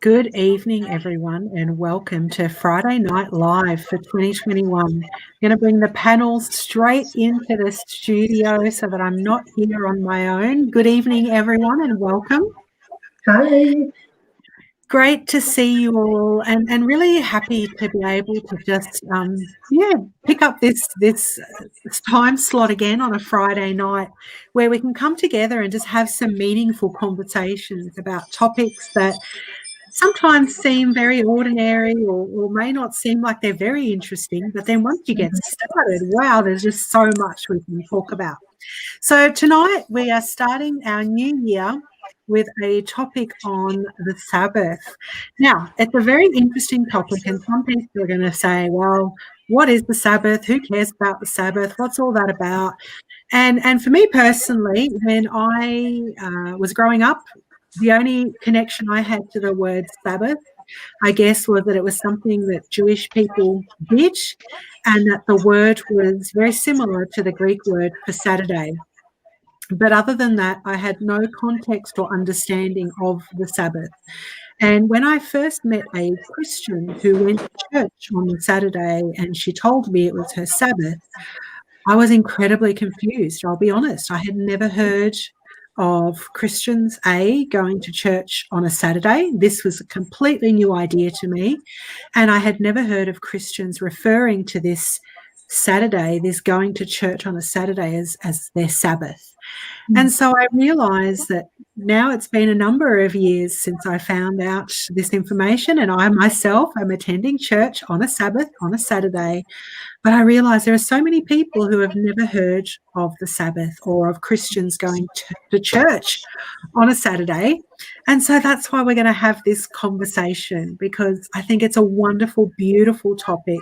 Good evening, everyone, and welcome to Friday Night Live for 2021. I'm going to bring the panels straight into the studio so that I'm not here on my own. Good evening, everyone, and welcome. Hi. Great to see you all, and really happy to be able to just pick up this time slot again on a Friday night where we can come together and just have some meaningful conversations about topics that sometimes seem very ordinary or may not seem like they're very interesting, but then once you get started, wow, there's just so much we can talk about. So tonight we are starting our new year with a topic on the Sabbath. Now, it's a very interesting topic, and some people are going to say, well, what is the Sabbath? Who cares about the Sabbath? What's all that about? And for me personally, when I was growing up, the only connection I had to the word Sabbath, I guess, was that it was something that Jewish people did, and that the word was very similar to the Greek word for Saturday. But other than that, I had no context or understanding of the Sabbath. And when I first met a Christian who went to church on the Saturday and she told me it was her Sabbath, I was incredibly confused. I'll be honest. I had never heard of Christians, going to church on a Saturday. This was a completely new idea to me. And I had never heard of Christians referring to this Saturday, this going to church on a Saturday, as their Sabbath. And so I realised that now it's been a number of years since I found out this information, and I myself am attending church on a Sabbath, on a Saturday. But I realise there are so many people who have never heard of the Sabbath or of Christians going to church on a Saturday. And so that's why we're going to have this conversation, because I think it's a wonderful, beautiful topic.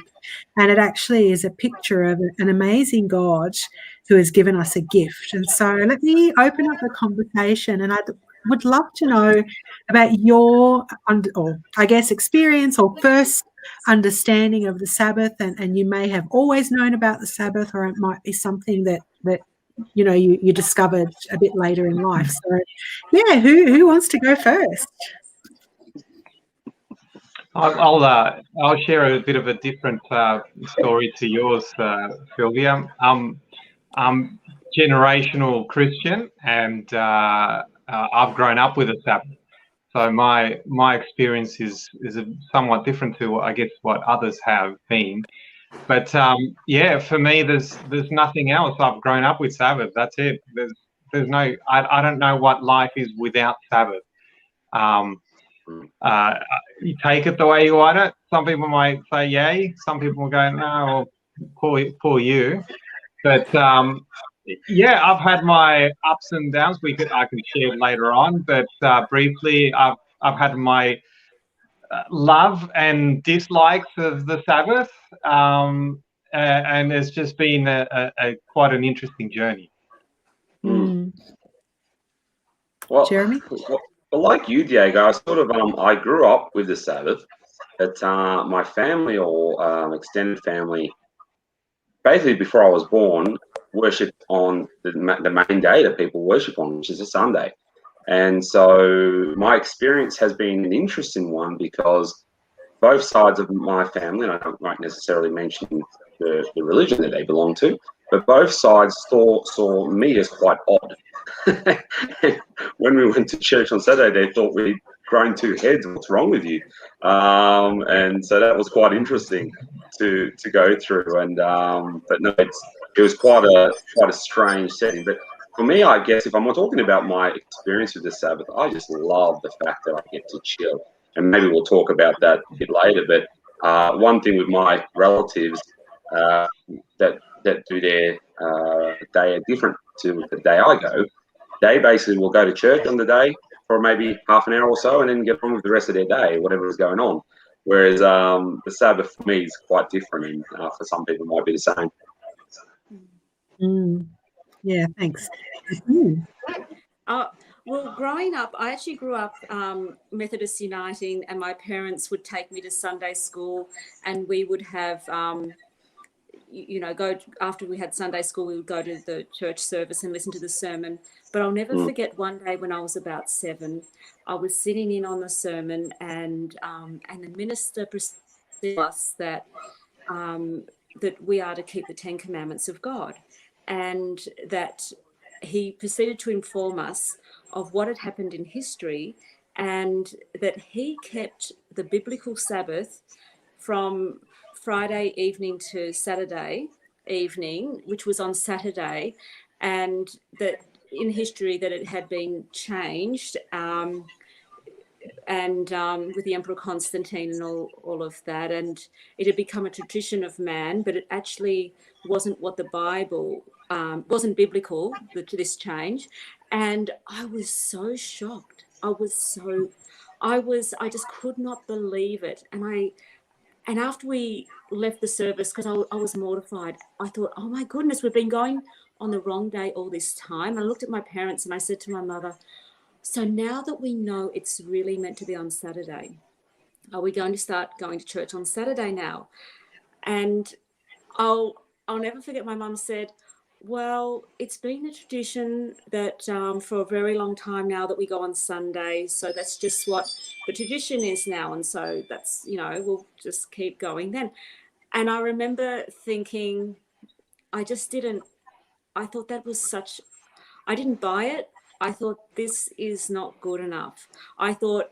And it actually is a picture of an amazing God who has given us a gift. And so let me open up the conversation, and I would love to know about your, experience or first understanding of the Sabbath, and you may have always known about the Sabbath, or it might be something that you discovered a bit later in life. So yeah, who wants to go first? I'll share a bit of a different story to yours, Sylvia. I'm generational Christian, and I've grown up with a Sabbath. So my experience is somewhat different to, I guess, what others have been. But for me, there's nothing else. I've grown up with Sabbath. That's it. There's no. I don't know what life is without Sabbath. You take it the way you want it. Some people might say yay. Some people will go, no, poor you. But I've had my ups and downs. I can share later on, but briefly, I've had my love and dislikes of the Sabbath, and it's just been a quite an interesting journey. Well, Jeremy? Well, like you, Diego, I grew up with the Sabbath, but my family or extended family, basically before I was born, worshipped on the main day that people worship on, which is a Sunday. And so my experience has been an interesting one, because both sides of my family, and I don't necessarily mention the religion that they belong to, but both sides saw me as quite odd. When we went to church on Saturday, they thought we'd grown two heads. What's wrong with you? And so that was quite interesting to go through. And but no, it was quite a strange setting. But for me, I guess if I'm talking about my experience with the Sabbath, I just love the fact that I get to chill. And maybe we'll talk about that a bit later. But one thing with my relatives that do their day different to the day I go, they basically will go to church on the day for maybe half an hour or so, and then get on with the rest of their day, whatever is going on. Whereas the Sabbath for me is quite different, and for some people it might be the same. Yeah, thanks. Well, growing up, I actually grew up Methodist Uniting, and my parents would take me to Sunday school, and we would have, go after we had Sunday school, we would go to the church service and listen to the sermon. But I'll never forget one day when I was about 7, I was sitting in on the sermon, and the minister told us that that we are to keep the 10 Commandments of God, and that he proceeded to inform us of what had happened in history, and that he kept the biblical Sabbath from Friday evening to Saturday evening, which was on Saturday, and that in history that it had been changed, and with the Emperor Constantine and all of that, and it had become a tradition of man, but it actually wasn't what the Bible, wasn't biblical, this change. And I was so shocked. I just could not believe it. And after we left the service, because I was mortified, I thought, oh my goodness, we've been going on the wrong day all this time. I looked at my parents and I said to my mother, so now that we know it's really meant to be on Saturday, are we going to start going to church on Saturday now? And I'll never forget, my mum said, well, it's been a tradition that for a very long time now that we go on Sunday. So that's just what the tradition is now. And so that's, we'll just keep going then. And I remember thinking, I thought that was I didn't buy it. I thought this is not good enough. I thought,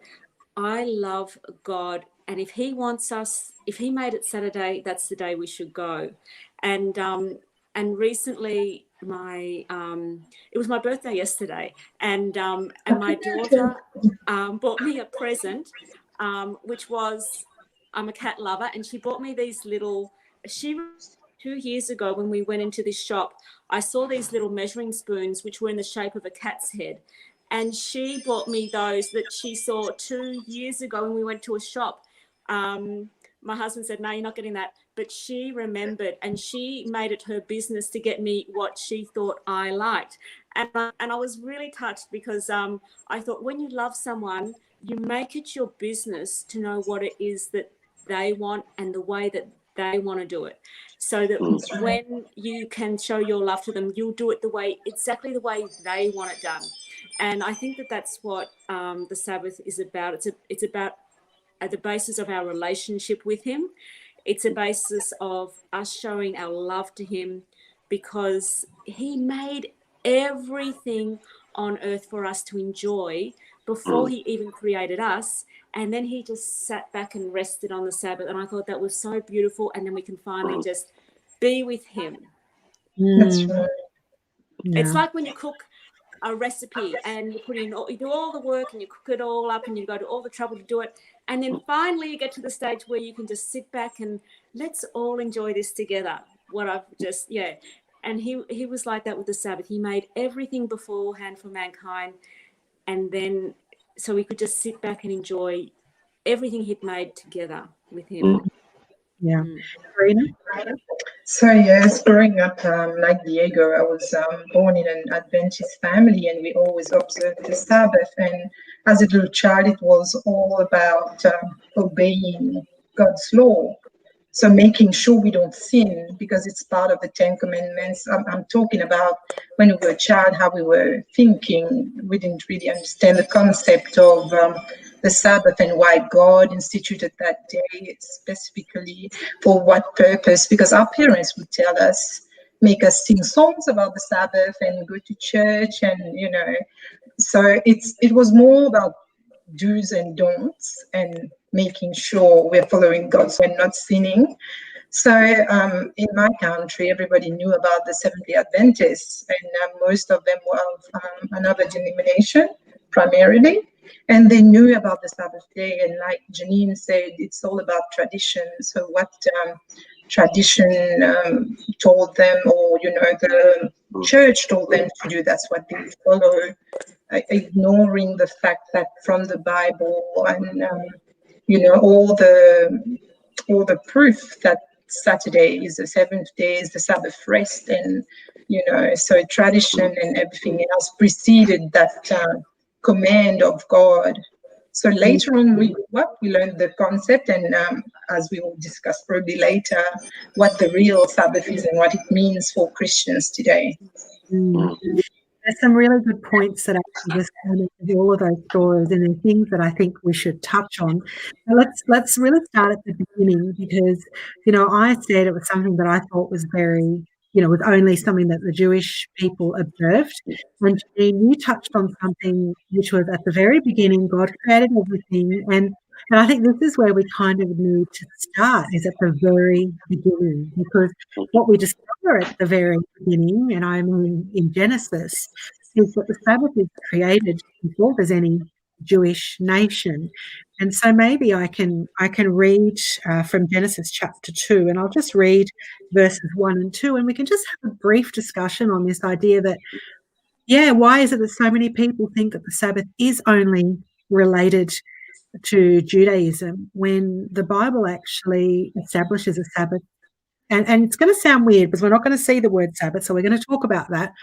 I love God. And if he wants us, if he made it Saturday, that's the day we should go. And recently, it was my birthday yesterday, and my daughter bought me a present, which was, I'm a cat lover, and she bought me these little. 2 years ago, when we went into this shop, I saw these little measuring spoons, which were in the shape of a cat's head, and she bought me those that she saw 2 years ago when we went to a shop. My husband said, no, you're not getting that. But she remembered, and she made it her business to get me what she thought I liked. And I was really touched, because I thought, when you love someone, you make it your business to know what it is that they want and the way that they want to do it. So that when you can show your love to them, you'll do it exactly the way they want it done. And I think that that's what the Sabbath is about. It's about at the basis of our relationship with him. It's a basis of us showing our love to him, because he made everything on earth for us to enjoy before he even created us. And then he just sat back and rested on the Sabbath. And I thought that was so beautiful. And then we can finally just be with him. That's right. Yeah. It's like when you cook a recipe and you do all the work and you cook it all up and you go to all the trouble to do it, and then finally you get to the stage where you can just sit back and let's all enjoy this together. And he was like that with the Sabbath. He made everything beforehand for mankind, and then so we could just sit back and enjoy everything he'd made together with him. Yeah. Karina? So yes, growing up like Diego, I was born in an Adventist family, and we always observed the Sabbath. And as a little child, it was all about obeying God's law. So making sure we don't sin, because it's part of the 10 Commandments. I'm talking about when we were a child, how we were thinking. We didn't really understand the concept of the Sabbath and why God instituted that day specifically, for what purpose. Because our parents would tell us, make us sing songs about the Sabbath and go to church, and so it was more about do's and don'ts and making sure we're following God, so we're not sinning. So in my country, everybody knew about the Seventh-day Adventists, and most of them were of another denomination primarily, and they knew about the Sabbath day. And like Janine said, it's all about tradition. So what tradition told them, or the church told them to do, that's what they follow, ignoring the fact that from the Bible and all the proof that Saturday is the seventh day, is the Sabbath rest, and so tradition and everything else preceded that command of God. So later on, we grew up, we learned the concept, and as we will discuss probably later, what the real Sabbath is and what it means for Christians today. Mm. There's some really good points that actually just came into all of those stories, and they're things that I think we should touch on. So let's really start at the beginning, because I said it was something that I thought was very, was only something that the Jewish people observed. And Jean, you touched on something which was at the very beginning, God created everything, and I think this is where we kind of need to start, is at the very beginning, because what we discover at the very beginning, and I mean in Genesis, is that the Sabbath is created before there's any Jewish nation. And so maybe I can read from Genesis chapter 2, and I'll just read verses 1 and 2, and we can just have a brief discussion on this idea that, why is it that so many people think that the Sabbath is only related to Judaism when the Bible actually establishes a Sabbath? And it's going to sound weird because we're not going to see the word Sabbath, so we're going to talk about that.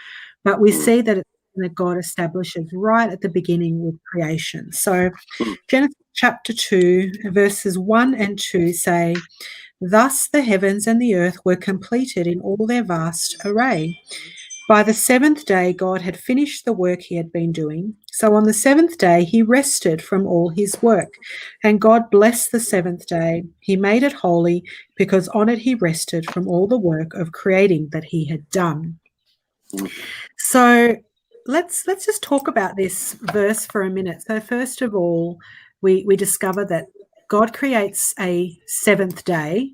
But we see that it's that God establishes right at the beginning with creation. So Genesis chapter 2, verses 1 and 2 say, "Thus the heavens and the earth were completed in all their vast array. By the seventh day God had finished the work he had been doing. So on the seventh day he rested from all his work. And God blessed the seventh day. He made it holy, because on it he rested from all the work of creating that he had done." So let's just talk about this verse for a minute. So first of all, we discover that God creates a seventh day,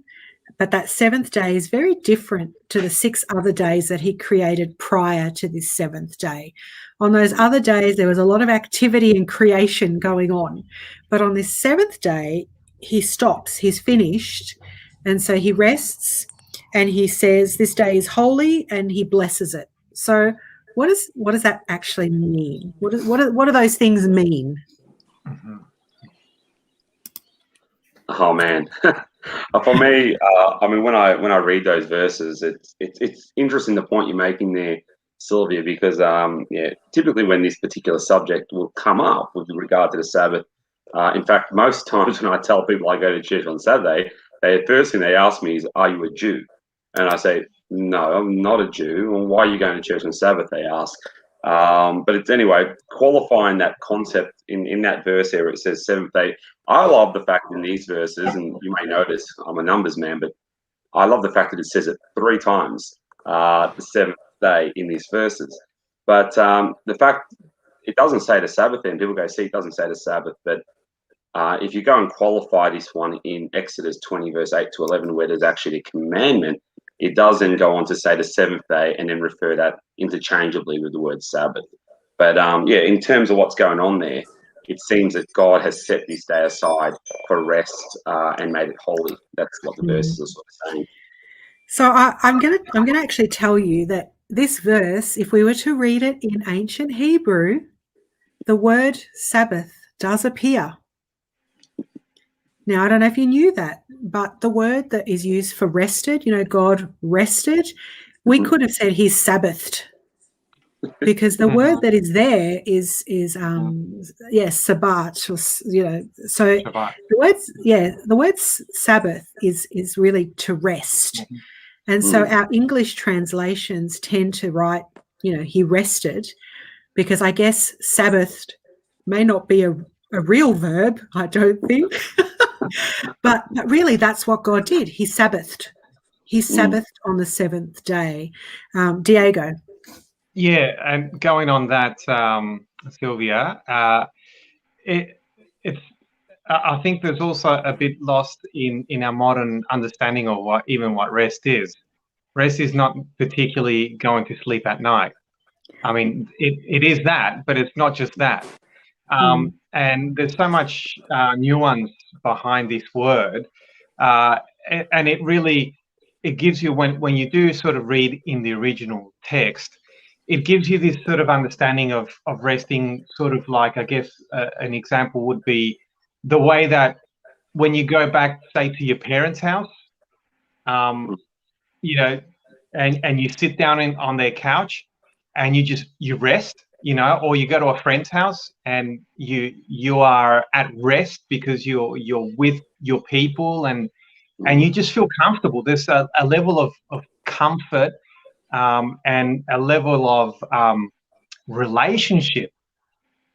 but that seventh day is very different to the 6 other days that he created prior to this seventh day. On those other days, there was a lot of activity and creation going on. But on this seventh day, he stops, he's finished, and so he rests, and he says this day is holy, and he blesses it. So what does that actually mean? What do those things mean? Oh man, for me, I mean, when I read those verses, it's interesting the point you're making there, Sylvia, because typically when this particular subject will come up with regard to the Sabbath, in fact, most times when I tell people I go to church on Saturday, the first thing they ask me is, "Are you a Jew?" And I say, "No, I'm not a Jew." "Well, why are you going to church on Sabbath?" they ask. But it's anyway, qualifying that concept in that verse there, it says seventh day. I love the fact in these verses, and you may notice I'm a numbers man, but I love the fact that it says it 3 times, the seventh day in these verses. But the fact it doesn't say the Sabbath, and people go, "See, it doesn't say the Sabbath." But if you go and qualify this one in Exodus 20, verse 8 to 11, where there's actually a commandment, it does then go on to say the seventh day and then refer that interchangeably with the word Sabbath. But in terms of what's going on there, it seems that God has set this day aside for rest and made it holy. That's what the verses are sort of saying. So I'm gonna actually tell you that this verse, if we were to read it in ancient Hebrew, the word Sabbath does appear. Now, I don't know if you knew that, but the word that is used for rested, God rested, we could have said he Sabbathed, because the word that is there is Sabbat, or, so Shabbat. The word Sabbath is really to rest. And so our English translations tend to write, he rested, because I guess Sabbathed may not be a real verb, I don't think. But really, that's what God did. He Sabbathed. He Sabbathed on the seventh day. Diego. Yeah, and going on that, Sylvia, it's. I think there's also a bit lost in our modern understanding of what rest is. Rest is not particularly going to sleep at night. I mean, it is that, but it's not just that. And there's so much nuance behind this word, and it gives you, when you do sort of read in the original text, it gives you this sort of understanding of resting, sort of like, I guess an example would be the way that when you go back, say, to your parents' house, and you sit down on their couch and you rest. you know, or you go to a friend's house and you are at rest because you're with your people and you just feel comfortable. There's a level of comfort and a level of relationship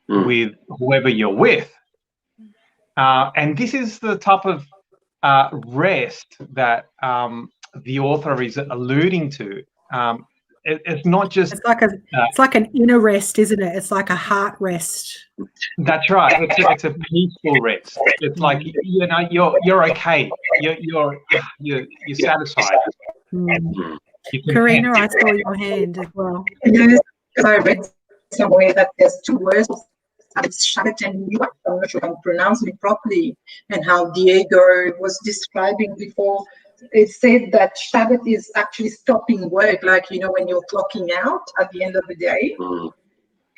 with whoever you're with. And this is the type of rest that the author is alluding to. It's not just it's like an inner rest, isn't it? It's like a heart rest. That's right. It's a peaceful rest. It's like, you know, you're okay. You're satisfied. Karina, I saw your hand as well. Yes, I read somewhere that there's two words. It's Sabbath and New. I'm not sure I'm pronouncing it properly. And how Diego was describing before, it said that Sabbath is actually stopping work, like, you know, when you're clocking out at the end of the day.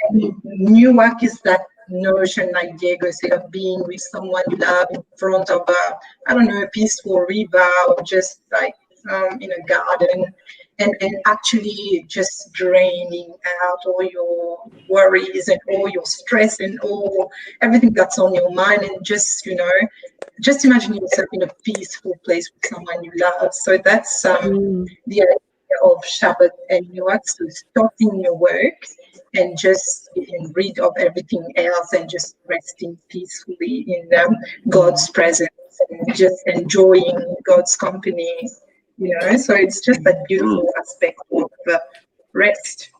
And New work is that notion, like Diego said, of being with someone you love in front of a peaceful river, or just like in a garden, and actually just draining out all your worries and all your stress and everything that's on your mind, and just, you know, just imagine yourself in a peaceful place with someone you love. So that's the idea of Sabbath and York. So stopping your work and just getting rid of everything else and just resting peacefully in God's presence and just enjoying God's company. You know, so it's just that beautiful aspect of rest.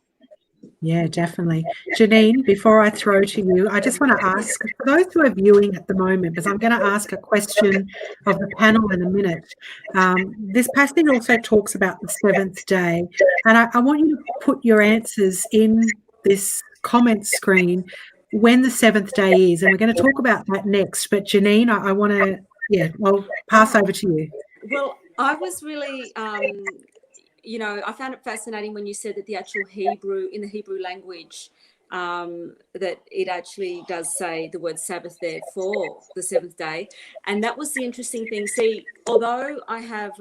Yeah, definitely. Janine, before I throw to you, I just want to ask, for those who are viewing at the moment, because I'm going to ask a question of the panel in a minute. This passage also talks about the seventh day, and I want you to put your answers in this comment screen when the seventh day is, and we're going to talk about that next. But Janine, I want to, I'll pass over to you. Well, I was really, you know, I found it fascinating when you said that the actual Hebrew, in the Hebrew language, that it actually does say the word Sabbath there for the seventh day. And that was the interesting thing. See, although I have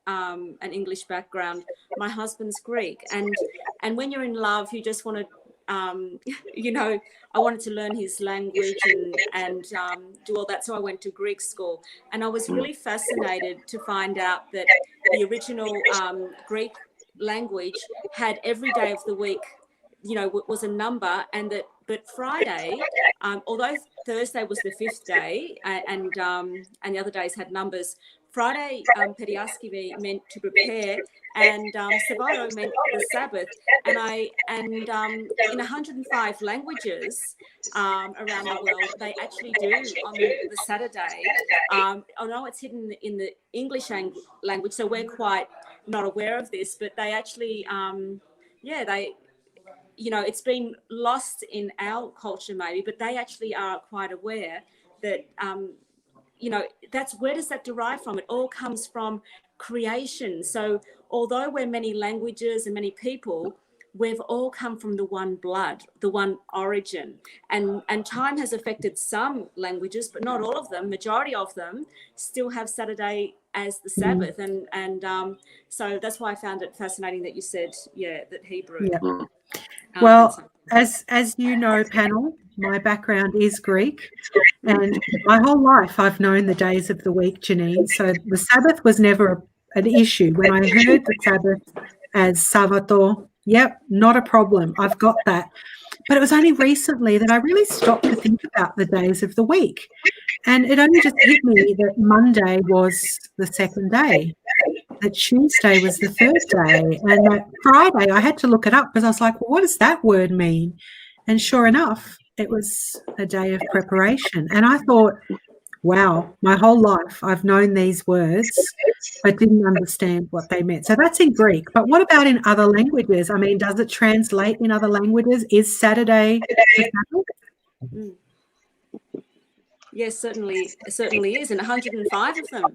an English background, my husband's Greek. And when you're in love, you just want to, you know, I wanted to learn his language and do all that. So I went to Greek school, and I was really fascinated to find out that the original Greek language had every day of the week, you know, was a number, and that, but Friday, although Thursday was the fifth day, and the other days had numbers, Friday, Periaskivi meant to prepare, and Sabaro meant the Sabbath, and in 105 languages around the world, they actually do on the Saturday. I know it's hidden in the English language, so we're quite not aware of this, but they actually, they, you know, it's been lost in our culture maybe, but they actually are quite aware that, you know, where does that derive from? It all comes from creation. So although we're many languages and many people, we've all come from the one blood, the one origin. And time has affected some languages, but not all of them. Majority of them still have Saturday as the Sabbath. And so that's why I found it fascinating that you said, that Hebrew. Yeah. Well, as you know, panel, my background is Greek, and my whole life I've known the days of the week, Janine. So the Sabbath was never an issue. When I heard the Sabbath as Savato, yep, not a problem. I've got that. But it was only recently that I really stopped to think about the days of the week. And it only just hit me that Monday was the second day, that Tuesday was the third day, and that Friday I had to look it up because I was like, well, what does that word mean? And sure enough, it was a day of preparation. And I thought, wow, my whole life I've known these words but didn't understand what they meant. So that's in Greek. But what about in other languages? I mean, does it translate in other languages? Is Saturday the Sabbath? Yes, it certainly is, and 105 of them.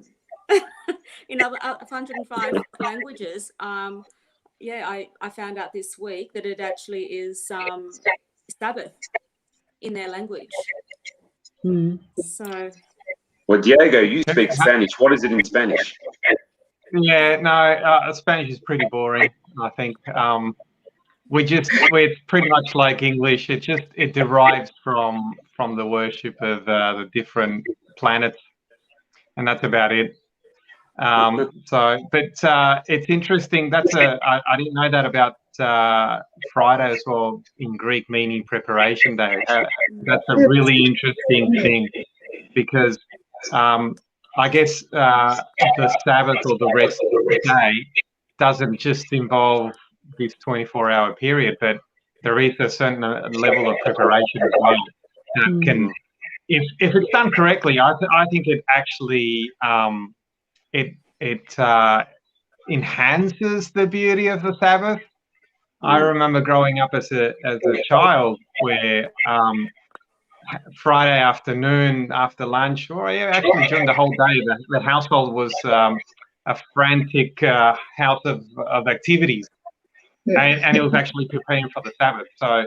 In other 105 languages. I found out this week that it actually is Sabbath in their language. So, well, Diego, you speak Spanish. What is it in Spanish? Yeah, no, Spanish is pretty boring, I think. it's pretty much like English. It derives from the worship of the different planets, and that's about it. But it's interesting. I didn't know that about Friday as well in Greek, meaning preparation day. That's a really interesting thing, because I guess the Sabbath or the rest of the day doesn't just involve this 24-hour period, but there is a certain level of preparation as well that can, if it's done correctly, I think it actually it enhances the beauty of the Sabbath. I remember growing up as a child where Friday afternoon after lunch, or actually during the whole day, the household was a frantic house of activities, and it was actually preparing for the Sabbath. So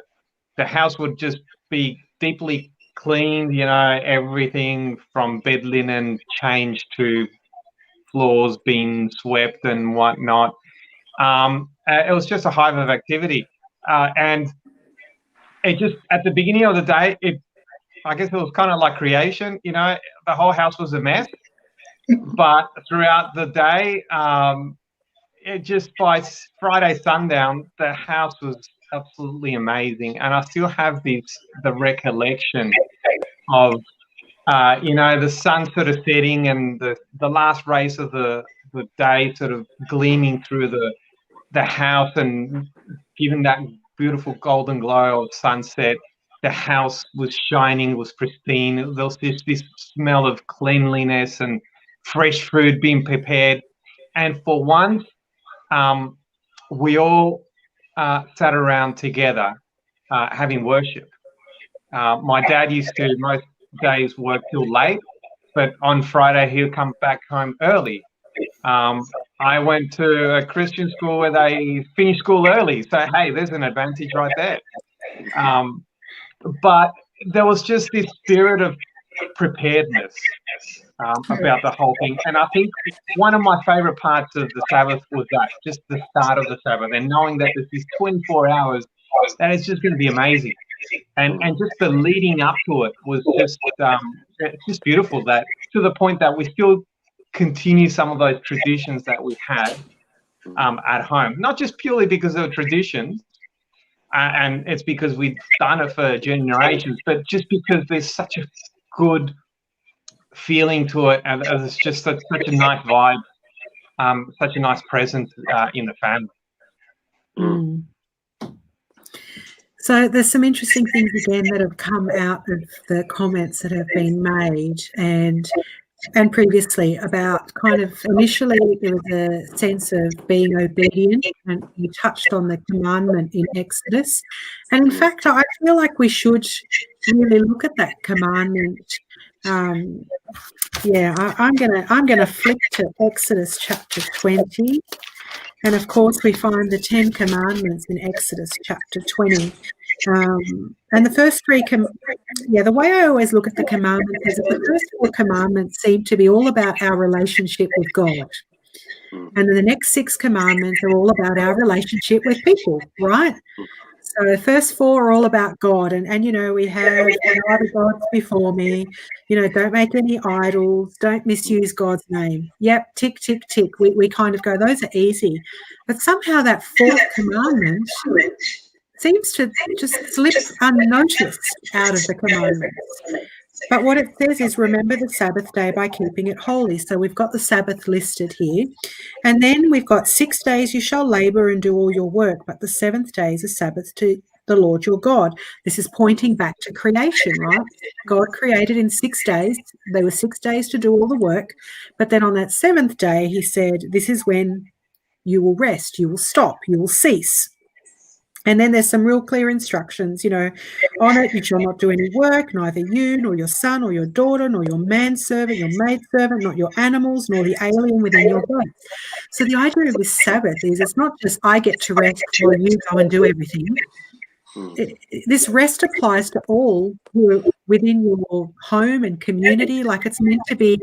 the house would just be deeply cleaned, everything from bed linen changed to floors being swept and whatnot. It was just a hive of activity, and it just, at the beginning of the day, I guess it was kind of like creation. The whole house was a mess, but throughout the day, it just, by Friday sundown, the house was absolutely amazing. And I still have the recollection of the sun sort of setting and the last rays of the day sort of gleaming through the house and giving that beautiful golden glow of sunset. The house was shining, was pristine. There was this smell of cleanliness and fresh food being prepared. And for once, we all sat around together having worship. My dad used to most days work till late, but on Friday he'll come back home early. I went to a Christian school where they finish school early, so hey, there's an advantage right there. But there was just this spirit of preparedness about the whole thing, and I think one of my favorite parts of the Sabbath was that, just the start of the Sabbath, and knowing that there's these 24 hours that it's just going to be amazing. And just the leading up to it was just it's just beautiful, that to the point that we still continue some of those traditions that we had at home, not just purely because of traditions and it's because we've done it for generations, but just because there's such a good feeling to it, and it's just such a nice vibe, such a nice presence in the family. So there's some interesting things again that have come out of the comments that have been made and previously about kind of initially there was a sense of being obedient, and you touched on the commandment in Exodus. And in fact, I feel like we should really look at that commandment. I'm gonna flip to Exodus chapter 20. And of course, we find the 10 commandments in Exodus chapter 20. And the first three, the way I always look at the commandments is that the first 4 commandments seem to be all about our relationship with God. And then the next 6 commandments are all about our relationship with people, right? So the first 4 are all about God. And we have no other gods before me. Don't make any idols. Don't misuse God's name. Yep, tick, tick, tick. We kind of go, those are easy. But somehow that 4th commandment seems to just slip unnoticed out of the commandments. But what it says is, remember the Sabbath day by keeping it holy. So we've got the Sabbath listed here. And then we've got 6 days you shall labor and do all your work, but the 7th day is a Sabbath to the Lord your God. This is pointing back to creation, right? God created in 6 days. There were 6 days to do all the work. But then on that 7th day, he said, this is when you will rest, you will stop, you will cease. And then there's some real clear instructions, on it you shall not do any work, neither you, nor your son, or your daughter, nor your manservant, your maidservant, not your animals, nor the alien within your gates. So the idea of this Sabbath is it's not just I get to rest while you go and do everything. This rest applies to all who are within your home and community. Like, it's meant to be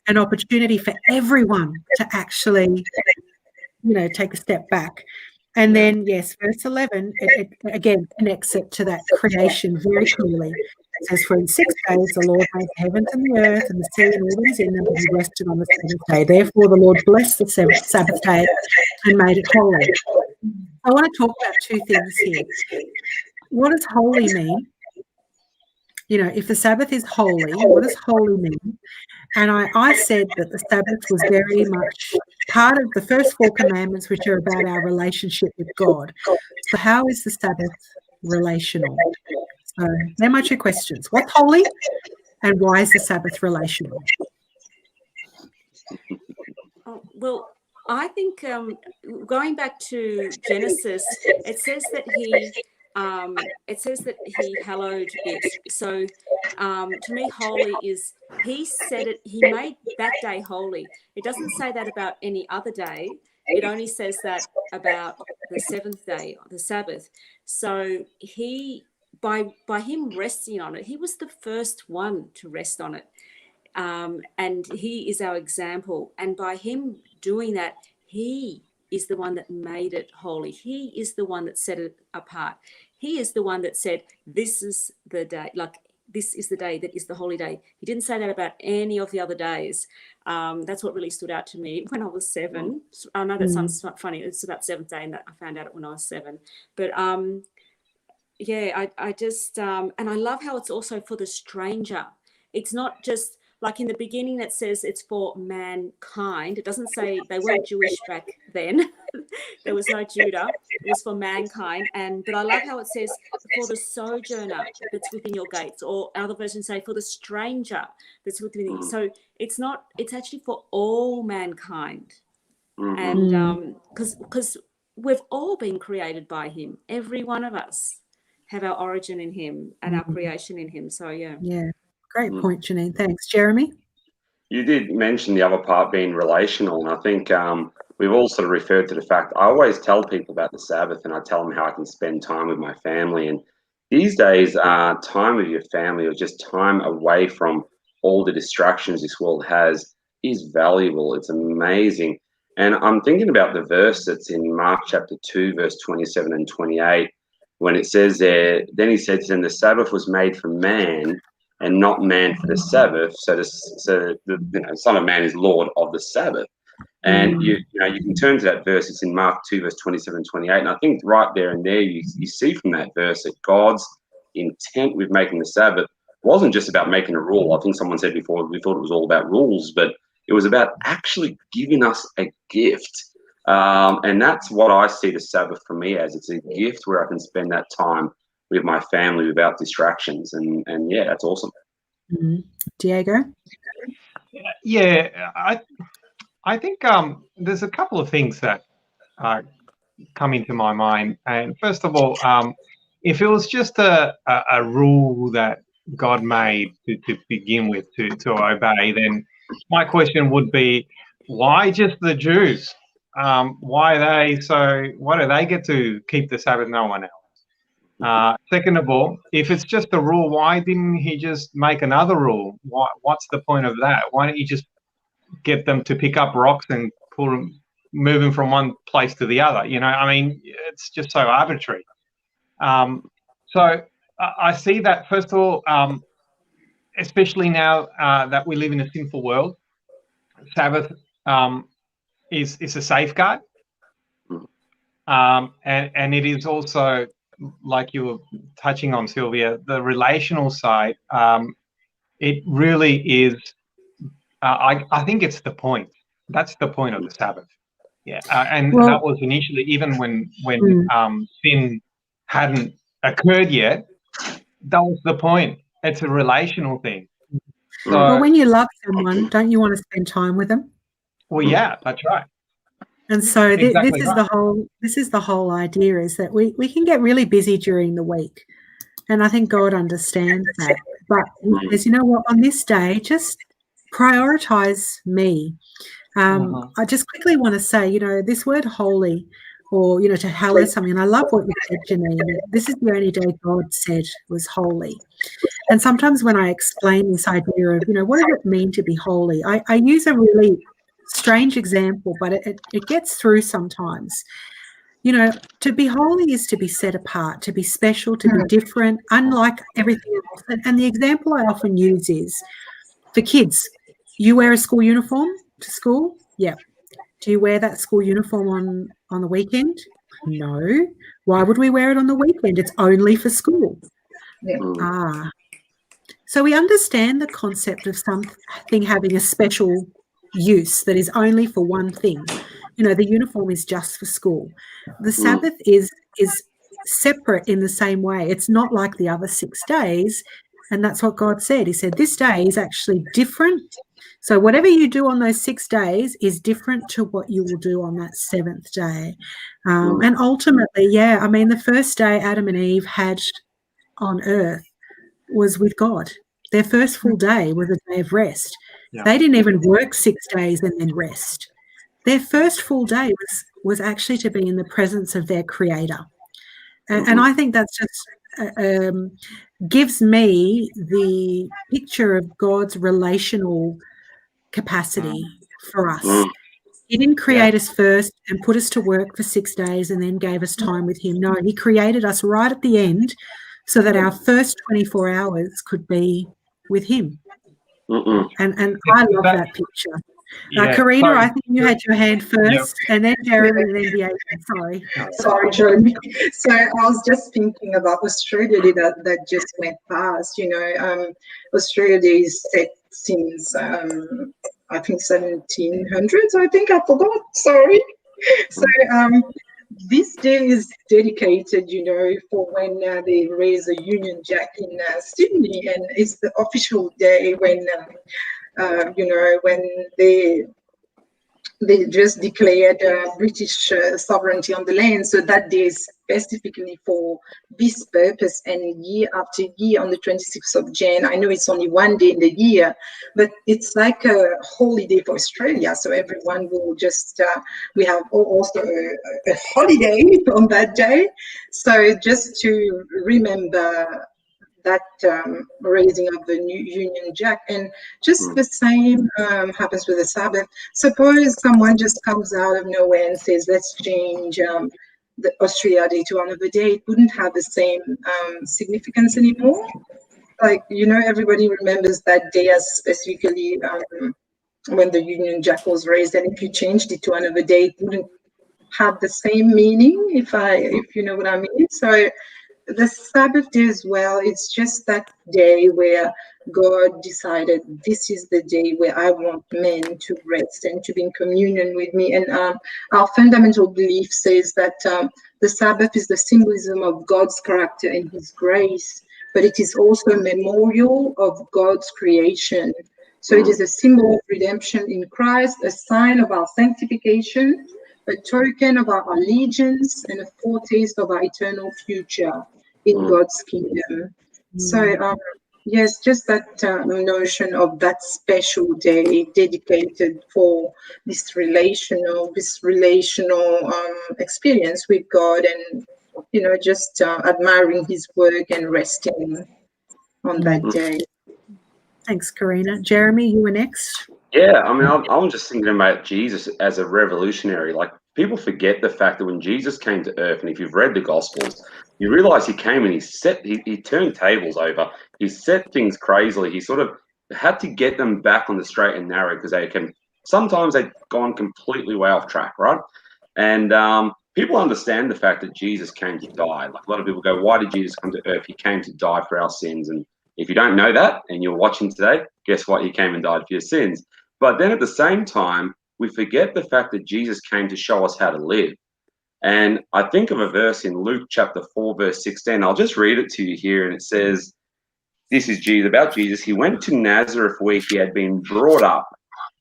an opportunity for everyone to actually, take a step back. And then, yes, verse 11, it again connects it to that creation very clearly. It says, for in 6 days the Lord made the heavens and the earth and the sea and all that is in them, and he rested on the seventh day. Therefore the Lord blessed the Sabbath day and made it holy. I want to talk about two things here. What does holy mean? You know, if the Sabbath is holy, what does holy mean? And I said that the Sabbath was very much part of the first 4 commandments, which are about our relationship with God. So how is the Sabbath relational? So they're my 2 questions. What's holy and why is the Sabbath relational? Oh, well, I think going back to Genesis, it says that he hallowed it. So to me, holy is he said it. He made that day holy. It doesn't say that about any other day. It only says that about the 7th day, the Sabbath. So he, by him resting on it, he was the first one to rest on it. And he is our example. And by him doing that, he is the one that made it holy. He is the one that set it apart. He is the one that said, this is the day, like this is the day that is the holy day. He didn't say that about any of the other days. That's what really stood out to me when I was 7. I know that sounds funny. It's about 7th day, and that I found out it when I was 7. But yeah, I just, and I love how it's also for the stranger. It's not just like in the beginning that says it's for mankind. It doesn't say they weren't Jewish back then. There was no Judah. It was for mankind. But I love how it says for the sojourner that's within your gates, or other versions say for the stranger that's within you. So it's not, it's actually for all mankind. And because we've all been created by him. Every one of us have our origin in him and our creation in him. So yeah. Yeah. Great point, Janine. Thanks. Jeremy? You did mention the other part being relational, and I think we've all sort of referred to the fact I always tell people about the Sabbath, and I tell them how I can spend time with my family. And these days, time with your family or just time away from all the distractions this world has is valuable. It's amazing. And I'm thinking about the verse that's in Mark chapter 2, verse 27 and 28, when it says there, then he said to them, the Sabbath was made for man, and not man for the Sabbath. So the Son of Man is Lord of the Sabbath. And you can turn to that verse. It's in Mark 2, verse 27 and 28. And I think right there and there you see from that verse that God's intent with making the Sabbath wasn't just about making a rule. I think someone said before we thought it was all about rules, but it was about actually giving us a gift. And that's what I see the Sabbath for me as. It's a gift where I can spend that time with my family without distractions, and yeah, that's awesome. Diego? Yeah, I think there's a couple of things that come into my mind. And first of all, if it was just a rule that God made to begin with to obey, then my question would be, why just the Jews? Why do they get to keep the Sabbath, no one else? Second of all, if it's just a rule, why didn't he just make another rule? What's the point of that? Why don't you just get them to pick up rocks and move them from one place to the other? You know, I mean, it's just so arbitrary. So I see that, first of all, especially now that we live in a sinful world, Sabbath is a safeguard. And it is also, like you were touching on, Sylvia, the relational side. It really is. I think it's the point. That's the point of the Sabbath. Yeah, and that was initially, even when sin hadn't occurred yet. That was the point. It's a relational thing. So, well, when you love someone, don't you want to spend time with them? Well, yeah, that's right. And so Exactly this is right. this is the whole idea, is that we can get really busy during the week, and I think God understands that. But he says, you know what, on this day, just prioritize me. I just quickly want to say, you know, this word holy, or, you know, to hallow something. And I love what you said, Janine. This is the only day God said was holy. And sometimes when I explain this idea of, you know, what does it mean to be holy, I use a really strange example, but it gets through sometimes. You know, to be holy is to be set apart, to be special, to be different, unlike everything else. And the example I often use is for kids. You wear a school uniform to school? Yeah. Do you wear that school uniform on the weekend? No. Why would we wear it on the weekend? It's only for school. Yeah. Ah. So we understand the concept of something having a special use that is only for one thing. You know, the uniform is just for school. The Sabbath is separate in the same way. It's not like the other 6 days, and that's what God said. He said this day is actually different. So whatever you do on those 6 days is different to what you will do on that 7th day. And ultimately, yeah, I mean, the first day Adam and Eve had on earth was with God. Their first full day was a day of rest. Yeah. They didn't even work 6 days and then rest. Their first full day was actually to be in the presence of their Creator. And I think that's just gives me the picture of God's relational capacity for us. He didn't create us first and put us to work for 6 days and then gave us time with him. No, he created us right at the end so that our first 24 hours could be with him. And I love that picture. Karina, I think you had your hand first, and then Jeremy, and then Diego. Sorry. Sorry, Jeremy. So I was just thinking about Australia Day that just went past. You know, Australia Day is set since I think 1700s. I think I forgot. Sorry. So this day is dedicated, you know, for when they raise a Union Jack in Sydney, and it's the official day when, you know, when they just declared British sovereignty on the land. So that day is specifically for this purpose, and year after year on the 26th of Jan. I know it's only one day in the year, but it's like a holiday for Australia. So everyone will just, we have also a holiday on that day. So just to remember that raising of the new Union Jack. And just the same happens with the Sabbath. Suppose someone just comes out of nowhere and says, let's change the Australia Day to another day. It wouldn't have the same significance anymore. Like, you know, everybody remembers that day as specifically when the Union Jack was raised. And if you changed it to another day, it wouldn't have the same meaning, if you know what I mean. So the Sabbath day as well, it's just that day where God decided this is the day where I want men to rest and to be in communion with me. And our fundamental belief says that the Sabbath is the symbolism of God's character and his grace, but it is also a memorial of God's creation. So it is a symbol of redemption in Christ, a sign of our sanctification, a token of our allegiance, and a foretaste of our eternal future in God's kingdom. So, yes, just that notion of that special day dedicated for this relational experience with God, and, you know, just admiring his work and resting on that day. Thanks, Karina. Jeremy, you were next. Yeah, I mean, I'm just thinking about Jesus as a revolutionary. Like, people forget the fact that when Jesus came to earth, and if you've read the Gospels, you realize he came and he turned tables over. He set things crazily. He sort of had to get them back on the straight and narrow, because sometimes they've gone completely way off track, right? And people understand the fact that Jesus came to die. Like, a lot of people go, why did Jesus come to earth? He came to die for our sins. And if you don't know that and you're watching today, guess what? He came and died for your sins. But then at the same time, we forget the fact that Jesus came to show us how to live. And I think of a verse in Luke chapter 4, verse 16. I'll just read it to you here. And it says, this is about Jesus. He went to Nazareth where he had been brought up.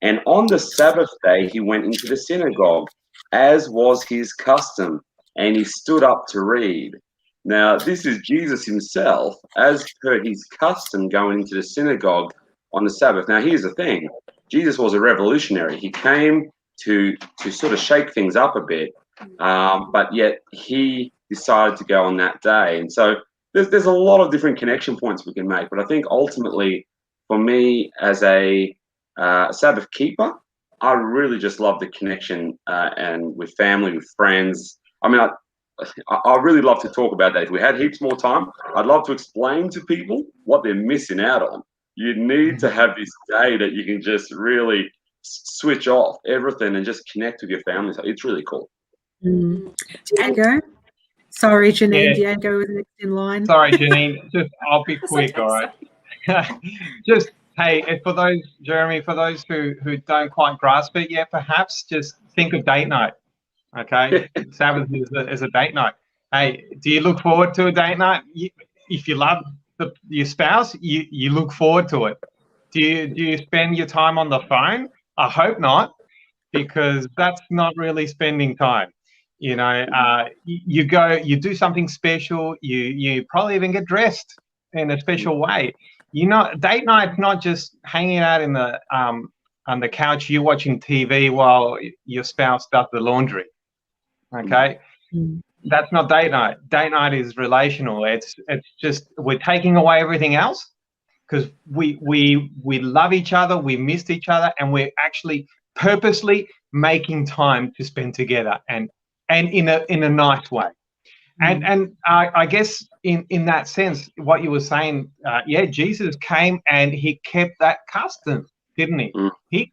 And on the Sabbath day, he went into the synagogue, as was his custom. And he stood up to read. Now, this is Jesus himself, as per his custom, going into the synagogue on the Sabbath. Now, here's the thing. Jesus was a revolutionary. He came to sort of shake things up a bit, but yet he decided to go on that day. And so there's a lot of different connection points we can make. But I think ultimately, for me as a Sabbath keeper, I really just love the connection and with family, with friends. I mean, I really love to talk about that. If we had heaps more time, I'd love to explain to people what they're missing out on. You need to have this day that you can just really switch off everything and just connect with your family. It's really cool. Diego? Sorry, Janine. Yeah. Diego was next in line. Sorry, Janine. I'll be quick, all right? Just, hey, for those, Jeremy, for those who don't quite grasp it yet, perhaps just think of date night, okay? Sabbath is a date night. Hey, do you look forward to a date night? If you love your spouse, you look forward to it. Do you spend your time on the phone? I hope not, because that's not really spending time. You know, you do something special. You probably even get dressed in a special way. You know, date night's not just hanging out in the on the couch, you watching TV while your spouse does the laundry. Okay, that's not date night. Date night is relational. It's just we're taking away everything else because we love each other, we missed each other, and we're actually purposely making time to spend together and in a nice way. And I guess in that sense, what you were saying, Jesus came and he kept that custom, didn't he?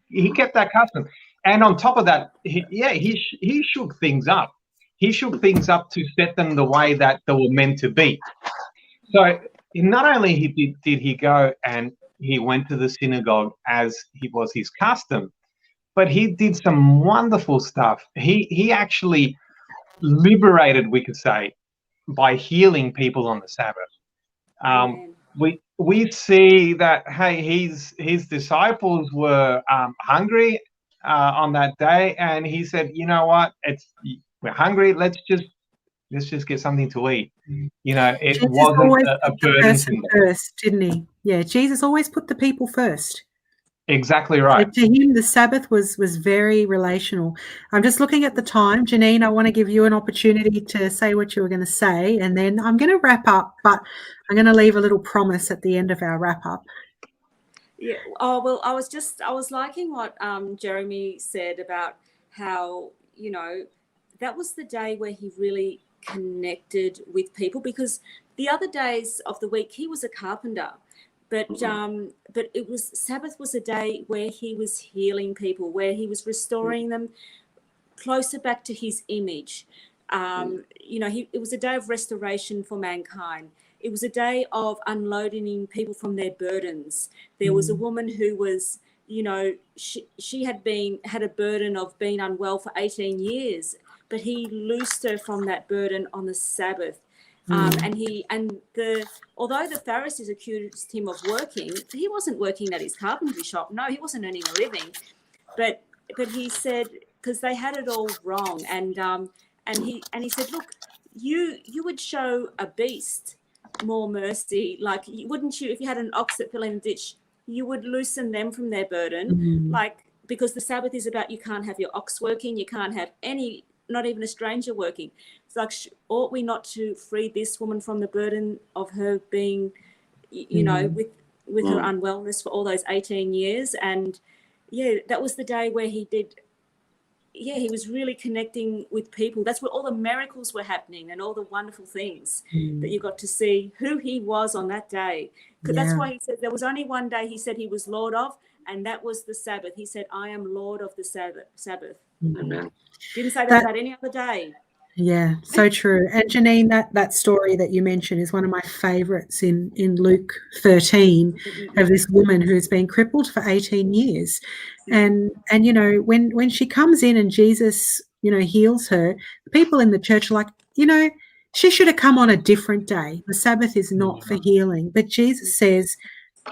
He kept that custom, and on top of that, he shook things up. He shook things up to set them the way that they were meant to be. So not only did he go and he went to the synagogue as he was his custom, but he did some wonderful stuff. He actually liberated, we could say, by healing people on the Sabbath. We see that, hey, his disciples were hungry on that day, and he said, you know what, we're hungry, let's just get something to eat. You know, it Jesus wasn't a burden to them. First, didn't he? Yeah, Jesus always put the people first. Exactly right. So to him, the Sabbath was very relational. I'm just looking at the time. Janine, I want to give you an opportunity to say what you were going to say, and then I'm going to wrap up, but I'm going to leave a little promise at the end of our wrap up. Yeah. Oh, well, I was liking what Jeremy said about how, you know, that was the day where he really connected with people, because the other days of the week he was a carpenter. But Sabbath was a day where he was healing people, where he was restoring them closer back to his image. You know, it was a day of restoration for mankind. It was a day of unloading people from their burdens. There was a woman who was, you know, she had a burden of being unwell for 18 years, but he loosed her from that burden on the Sabbath. Although the Pharisees accused him of working, he wasn't working at his carpentry shop. No, he wasn't earning a living. But he said, because they had it all wrong, and he said, look, you would show a beast more mercy. Like, wouldn't you, if you had an ox that fell in a ditch, you would loosen them from their burden, like, because the Sabbath is about, you can't have your ox working, you can't have not even a stranger working. It's like, ought we not to free this woman from the burden of her being, you know, with her unwellness for all those 18 years? And that was the day where he was really connecting with people. That's where all the miracles were happening and all the wonderful things that you got to see who he was on that day. Because that's why he said there was only one day he said he was Lord of, and that was the Sabbath. He said, I am Lord of the Sabbath. Amen. Didn't say that about any other day. Yeah, so true. And Janine, that story that you mentioned is one of my favourites in Luke 13, of this woman who's been crippled for 18 years. And you know, when she comes in and Jesus, you know, heals her, the people in the church are like, you know, she should have come on a different day. The Sabbath is not for healing. But Jesus says,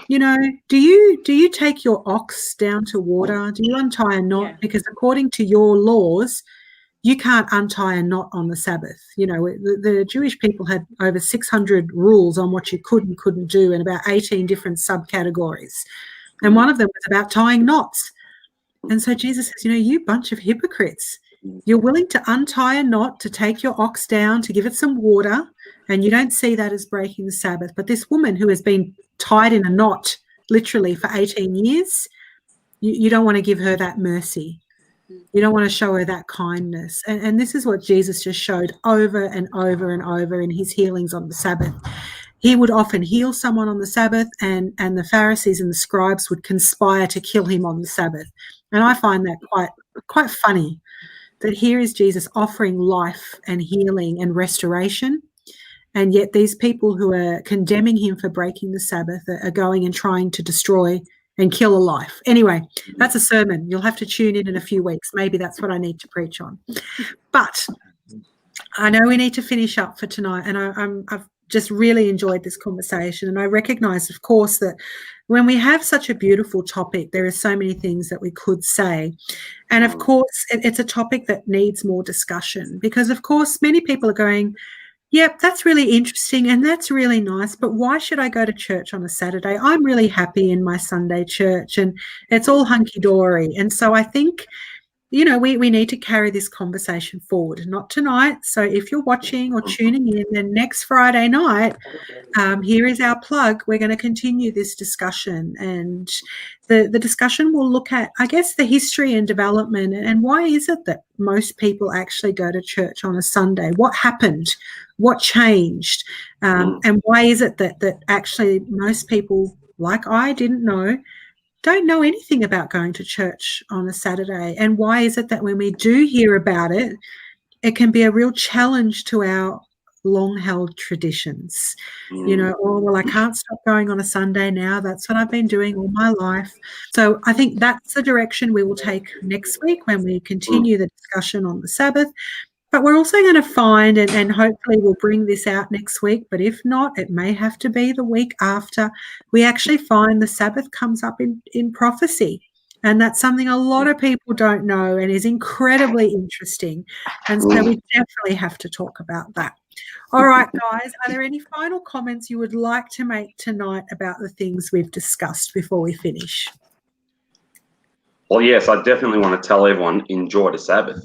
you know, do you take your ox down to water? Do you untie a knot? Yeah. Because according to your laws, you can't untie a knot on the Sabbath. You know, the Jewish people had over 600 rules on what you could and couldn't do, and about 18 different subcategories. And one of them was about tying knots. And so Jesus says, you know, you bunch of hypocrites. You're willing to untie a knot, to take your ox down, to give it some water, and you don't see that as breaking the Sabbath. But this woman who has been tied in a knot literally for 18 years, you don't want to give her that mercy. You don't want to show her that kindness. And this is what Jesus just showed over and over and over in his healings on the Sabbath. He would often heal someone on the Sabbath, and the Pharisees and the scribes would conspire to kill him on the Sabbath. And I find that quite funny, that here is Jesus offering life and healing and restoration, and yet these people who are condemning him for breaking the Sabbath are going and trying to destroy and kill a life. Anyway, that's a sermon. You'll have to tune in a few weeks. Maybe that's what I need to preach on. But I know we need to finish up for tonight, and I've just really enjoyed this conversation. And I recognise, of course, that when we have such a beautiful topic, there are so many things that we could say. And of course, it's a topic that needs more discussion, because, of course, many people are going, yep, that's really interesting and that's really nice, but why should I go to church on a Saturday? I'm really happy in my Sunday church and it's all hunky-dory. And so I think, you know, we need to carry this conversation forward, not tonight. So if you're watching or tuning in, then next Friday night, here is our plug. We're going to continue this discussion, and the discussion will look at, I guess, the history and development, and why is it that most people actually go to church on a Sunday? What happened? What changed? And why is it that actually most people, like I didn't know, don't know anything about going to church on a Saturday? And why is it that when we do hear about it, it can be a real challenge to our long-held traditions? You know, oh, well, I can't stop going on a Sunday now. That's what I've been doing all my life. So I think that's the direction we will take next week when we continue the discussion on the Sabbath. But we're also going to find, and hopefully we'll bring this out next week, but if not, it may have to be the week after, we actually find the Sabbath comes up in prophecy. And that's something a lot of people don't know and is incredibly interesting. And so we definitely have to talk about that. All right, guys, are there any final comments you would like to make tonight about the things we've discussed before we finish? Well, yes, I definitely want to tell everyone, enjoy the Sabbath.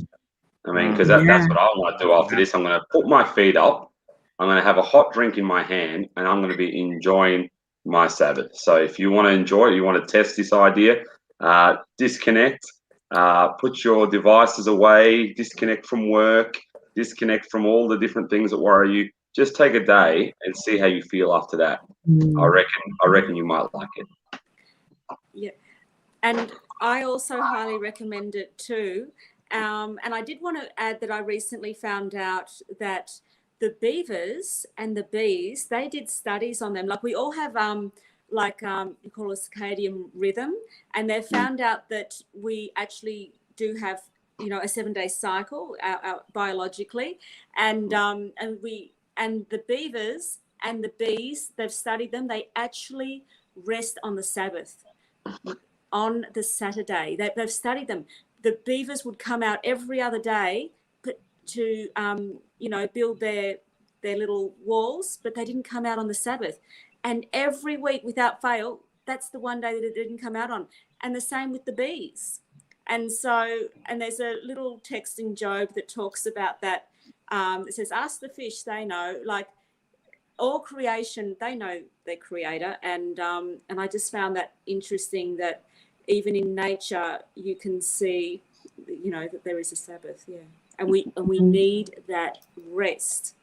I mean, because that's what I want to do after this. I'm going to put my feet up. I'm going to have a hot drink in my hand, and I'm going to be enjoying my Sabbath. So if you want to enjoy it, you want to test this idea, disconnect, put your devices away, disconnect from work, disconnect from all the different things that worry you. Just take a day and see how you feel after that. I reckon you might like it. Yeah, and I also highly recommend it too. And I did want to add that I recently found out that the beavers and the bees, they did studies on them. Like we all have you call it circadian rhythm, and they found out that we actually do have, you know, a 7-day cycle biologically, and the beavers and the bees, they've studied them. They actually rest on the Sabbath, on the Saturday. They've studied them. The beavers would come out every other day to, build their little walls, but they didn't come out on the Sabbath. And every week, without fail, that's the one day that it didn't come out on. And the same with the bees. And so, and there's a little text in Job that talks about that. It says, ask the fish, they know. Like all creation, they know their creator. And I just found that interesting, that even in nature, you can see, you know, that there is a Sabbath, and we need that rest.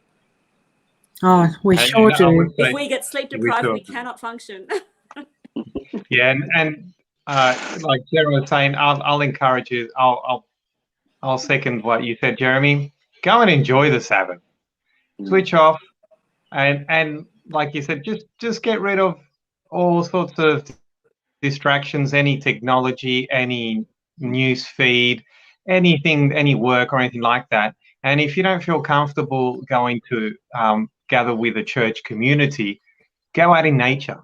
Oh, we sure do. If we get sleep deprived, we cannot function. Yeah, and like Jeremy was saying, I'll encourage you. I'll second what you said, Jeremy. Go and enjoy the Sabbath. Switch off, and like you said, just get rid of all sorts of distractions, any technology, any news feed, anything, any work or anything like that. And if you don't feel comfortable going to gather with a church community, go out in nature.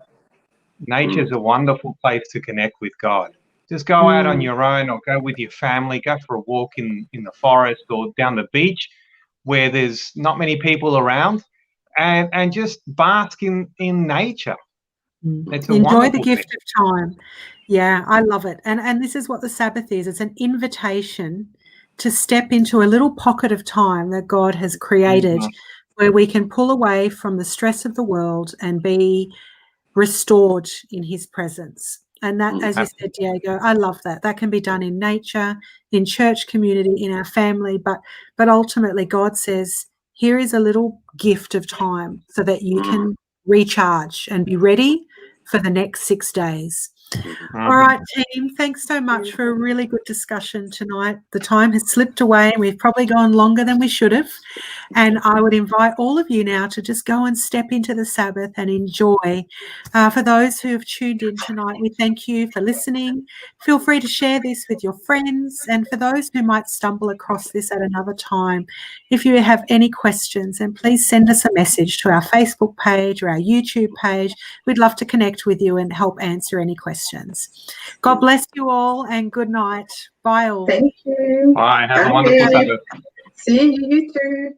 Nature is a wonderful place to connect with God. Just go out on your own, or go with your family, go for a walk in the forest or down the beach where there's not many people around, and just bask in nature. Enjoy the gift of time. Yeah, I love it. And this is what the Sabbath is. It's an invitation to step into a little pocket of time that God has created, where we can pull away from the stress of the world and be restored in his presence. And that, as you said, Diego, I love that. That can be done in nature, in church community, in our family, but ultimately God says, here is a little gift of time so that you can recharge and be ready for the next 6 days. All right, team, thanks so much for a really good discussion tonight. The time has slipped away and we've probably gone longer than we should have. And I would invite all of you now to just go and step into the Sabbath and enjoy. For those who have tuned in tonight, we thank you for listening. Feel free to share this with your friends. And for those who might stumble across this at another time, if you have any questions, then please send us a message to our Facebook page or our YouTube page. We'd love to connect with you and help answer any questions. God bless you all and good night. Bye all. Thank you. Bye. Have a wonderful Sabbath. See you too.